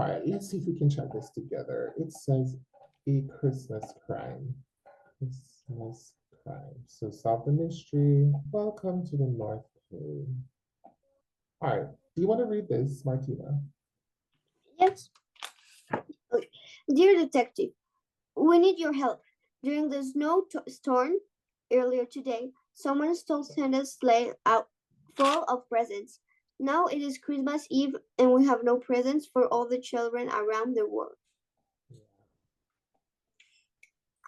right, let's see if we can check this together. It says a Christmas crime. Christmas crime. So solve the mystery. Welcome to the North Pole. All right, do you want to read this, Martina? Yes. Okay. Dear detective, we need your help. During the snowstorm earlier today, someone stole Santa's sleigh out full of presents. Now it is Christmas Eve and we have no presents for all the children around the world.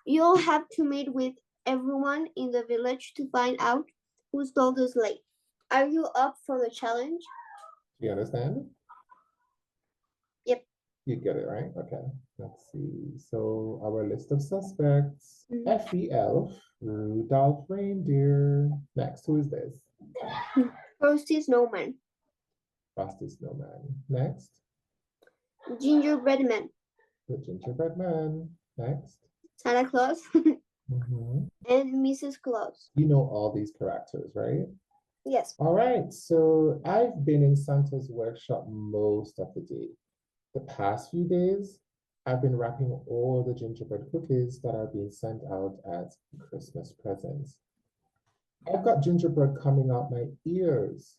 You'll have to meet with everyone in the village to find out who stole the sleigh. Are you up for the challenge? Do you understand? Yep. You get it, right? Okay, let's see. So our list of suspects, Effie Elf, Rudolph Reindeer. Next, who is this? Frosty Snowman. Frosty Snowman. Next. Gingerbread Man. The Gingerbread Man. Next. Santa Claus. And Mrs. Claus. You know all these characters, right? Yes. All right, so I've been in Santa's workshop most of the day. The past few days, I've been wrapping all the gingerbread cookies that are being sent out as Christmas presents. I've got gingerbread coming out my ears.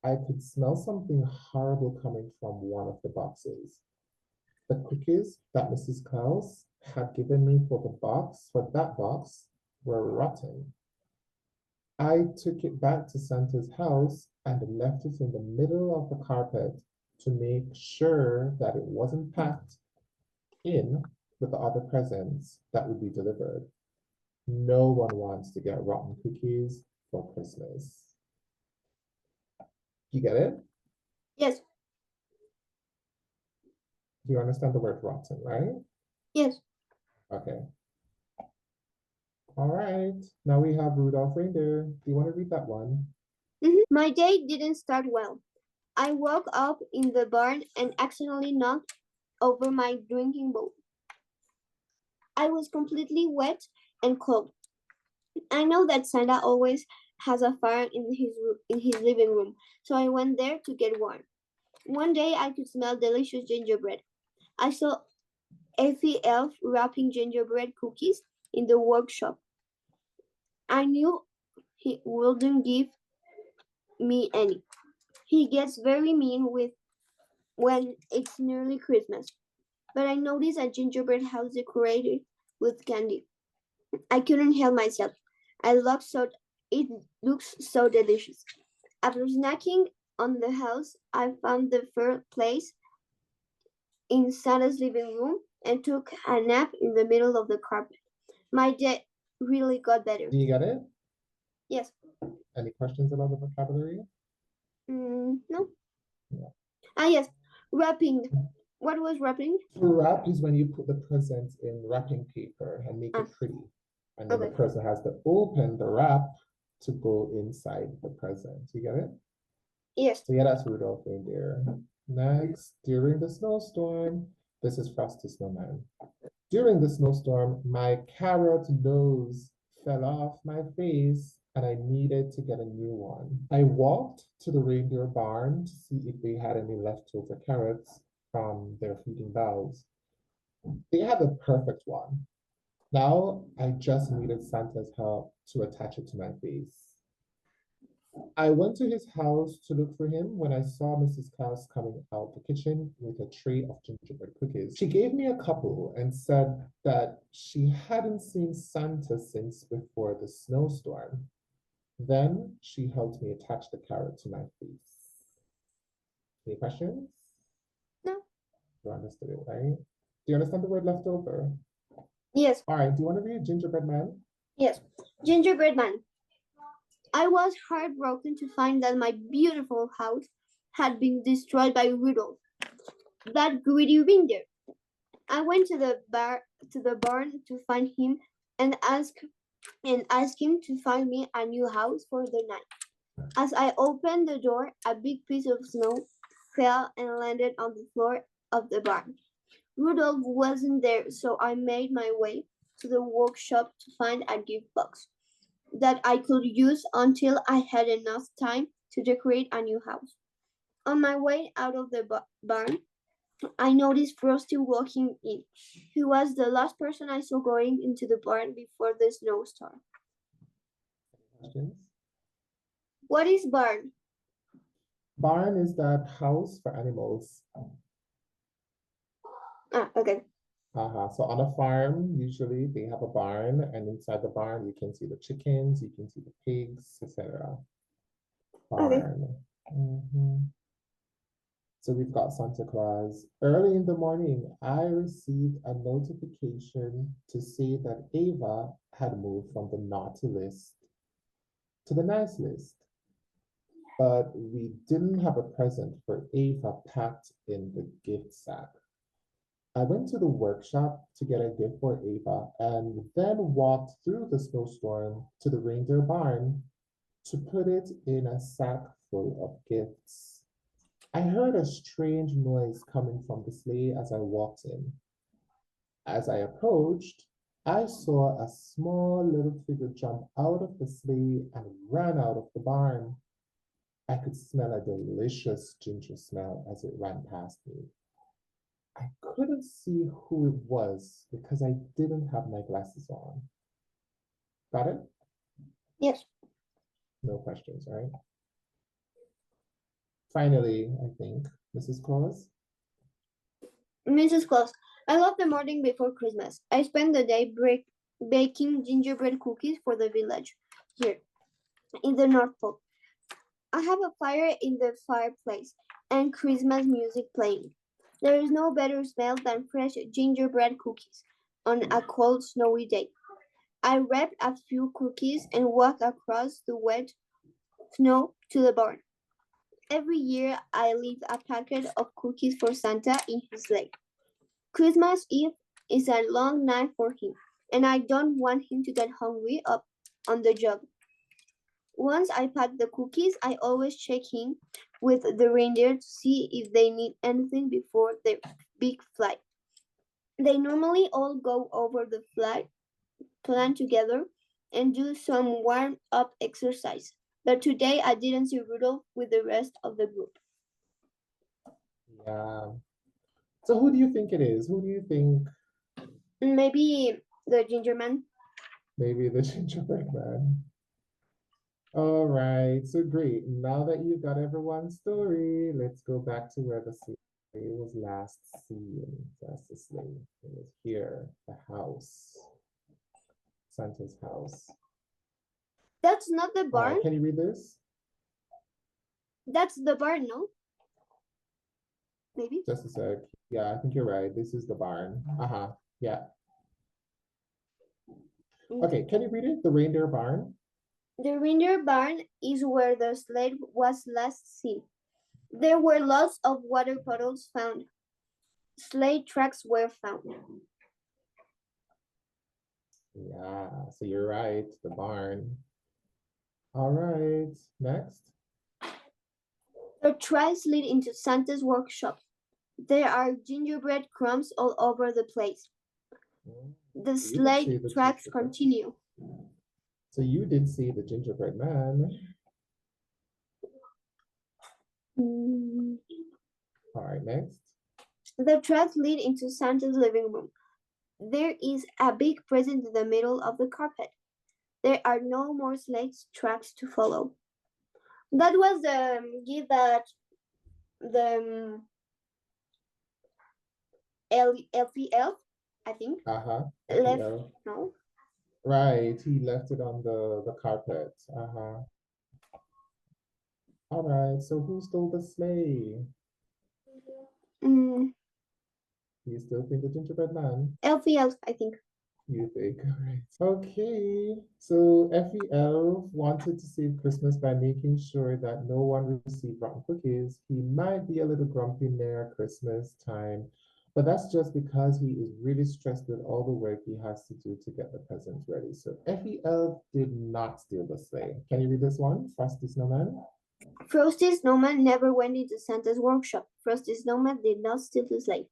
I could smell something horrible coming from one of the boxes. The cookies that Mrs. Claus had given me for that box, were rotten. I took it back to Santa's house and left it in the middle of the carpet to make sure that it wasn't packed in with the other presents that would be delivered. No one wants to get rotten cookies for Christmas. You get it? Yes. Do you understand the word rotten, right? Yes. Okay. All right. Now we have Rudolph Reindeer. Do you want to read that one? My day didn't start well. I woke up in the barn and accidentally knocked over my drinking bowl. I was completely wet and cold. I know that Santa always has a fire in his living room, so I went there to get warm. One day I could smell delicious gingerbread. I saw Effie Elf wrapping gingerbread cookies in the workshop. I knew he wouldn't give me any. He gets very mean when it's nearly Christmas. But I noticed a gingerbread house decorated with candy. I couldn't help myself. It looks so delicious. After snacking on the house, I found the first place in Santa's living room and took a nap in the middle of the carpet. My day really got better. Do you get it? Yes. Any questions about the vocabulary? No. Yeah. Yes. Wrapping. What was wrapping? Wrap is when you put the presents in wrapping paper and make it pretty. And then the person has to open the wrap to go inside the present. You get it? Yes. So yeah, that's Rudolph Reindeer. Next, during the snowstorm, this is Frosty Snowman. During the snowstorm, my carrot nose fell off my face and I needed to get a new one. I walked to the reindeer barn to see if they had any leftover carrots from their feeding bowls. They had the perfect one. Now I just needed Santa's help to attach it to my face. I went to his house to look for him when I saw Mrs. Claus coming out the kitchen with a tray of gingerbread cookies. She gave me a couple and said that she hadn't seen Santa since before the snowstorm. Then she helped me attach the carrot to my face. Any questions? No. You understood it, right? Do you understand the word leftover? Yes. All right, do you want to read Gingerbread Man? Yes. Gingerbread Man. I was heartbroken to find that my beautiful house had been destroyed by Rudolph, that greedy reindeer. I went to the barn to find him and ask him to find me a new house for the night. As I opened the door, a big piece of snow fell and landed on the floor of the barn. Rudolph wasn't there, so I made my way to the workshop to find a gift box that I could use until I had enough time to decorate a new house. On my way out of the barn, I noticed Frosty walking in. He was the last person I saw going into the barn before the snowstorm. Questions? What is barn? Barn is that house for animals. Okay. So on a farm, usually they have a barn, and inside the barn you can see the chickens, you can see the pigs, etc. Barn. Mhm. So we've got Santa Claus. Early in the morning, I received a notification to say that Ava had moved from the naughty list to the nice list. But we didn't have a present for Ava packed in the gift sack. I went to the workshop to get a gift for Ava and then walked through the snowstorm to the reindeer barn to put it in a sack full of gifts. I heard a strange noise coming from the sleigh as I walked in. As I approached, I saw a small little figure jump out of the sleigh and ran out of the barn. I could smell a delicious ginger smell as it ran past me. I couldn't see who it was because I didn't have my glasses on. Got it? Yes. No questions, right? Finally, I think, Mrs. Claus. Mrs. Claus, I love the morning before Christmas. I spend the day baking gingerbread cookies for the village here in the North Pole. I have a fire in the fireplace and Christmas music playing. There is no better smell than fresh gingerbread cookies on a cold, snowy day. I wrap a few cookies and walk across the wet snow to the barn. Every year, I leave a packet of cookies for Santa in his sleigh. Christmas Eve is a long night for him, and I don't want him to get hungry up on the job. Once I pack the cookies, I always check in with the reindeer to see if they need anything before their big flight. They normally all go over the flight plan together and do some warm-up exercise. But today I didn't see Rudolph with the rest of the group. Yeah. So who do you think it is? Who do you think? Maybe the ginger man. Maybe the gingerbread man. All right, so great. Now that you got everyone's story, let's go back to where the sleigh was last seen. That's the sleigh. It was here, the house, Santa's house. That's not the barn. Can you read this? That's the barn, no? Maybe. Just a sec. Yeah, I think you're right. This is the barn. Yeah. Okay, can you read it? The reindeer barn? The reindeer barn is where the sleigh was last seen. There were lots of water puddles found. Sleigh tracks were found. Yeah, so you're right, the barn. All right, next. The trails lead into Santa's workshop. There are gingerbread crumbs all over the place. The sleigh tracks continue. So you did see the gingerbread man. All right, next. The tracks lead into Santa's living room. There is a big present in the middle of the carpet. There are no more sleigh tracks to follow. That was the gift that the Elfie Elf, I think, left. No? Right, he left it on the carpet. All right, so who stole the sleigh? You still think the gingerbread man? Elfie Elf, I think. You think, all right. Okay, so Effie Elf wanted to save Christmas by making sure that no one received rotten cookies. He might be a little grumpy near Christmas time, but that's just because he is really stressed with all the work he has to do to get the presents ready. So Effie Elf did not steal the sleigh. Can you read this one, Frosty Snowman? Frosty Snowman never went into Santa's workshop. Frosty Snowman did not steal the sleigh.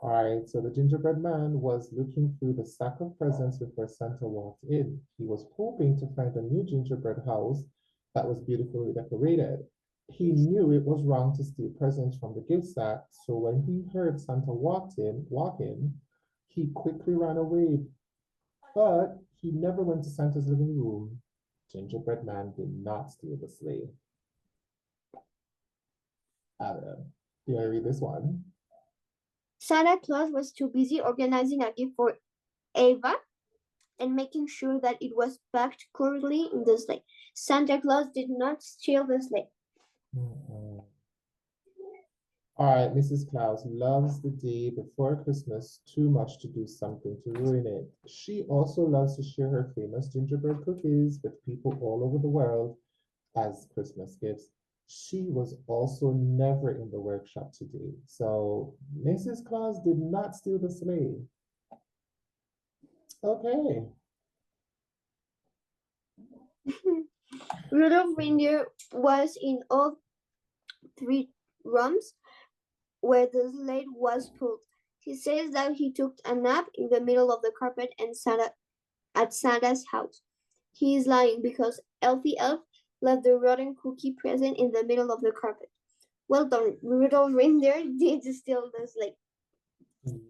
All right, so the gingerbread man was looking through the sack of presents before Santa walked in. He was hoping to find a new gingerbread house that was beautifully decorated. He knew it was wrong to steal presents from the gift sack, so when he heard Santa walk in, he quickly ran away. But he never went to Santa's living room. Gingerbread Man did not steal the sleigh. Adam, do I read this one? Santa Claus was too busy organizing a gift for Eva and making sure that it was packed correctly in the sleigh. Santa Claus did not steal the sleigh. All right, Mrs. Claus loves the day before Christmas too much to do something to ruin it. She also loves to share her famous gingerbread cookies with people all over the world as Christmas gifts. She was also never in the workshop today. So Mrs. Claus did not steal the sleigh. Okay. Rudolph Reindeer was in all three rooms where the sled was pulled. He says that he took a nap in the middle of the carpet and at Santa's house. He is lying because Elfie Elf left the rotten cookie present in the middle of the carpet. Well done, Rudolph Reindeer did steal the sleigh.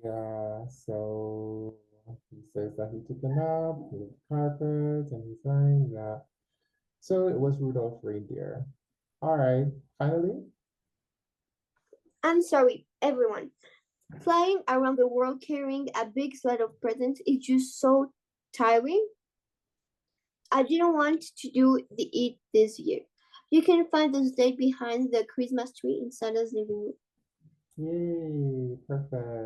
Yeah, so he says that he took a nap in the carpet and he's lying. Yeah. So it was Rudolph Reindeer. All right, finally. I'm sorry, everyone. Flying around the world carrying a big sled of presents is just so tiring. I didn't want to do it this year. You can find the sled behind the Christmas tree in Santa's living room. Yay, perfect.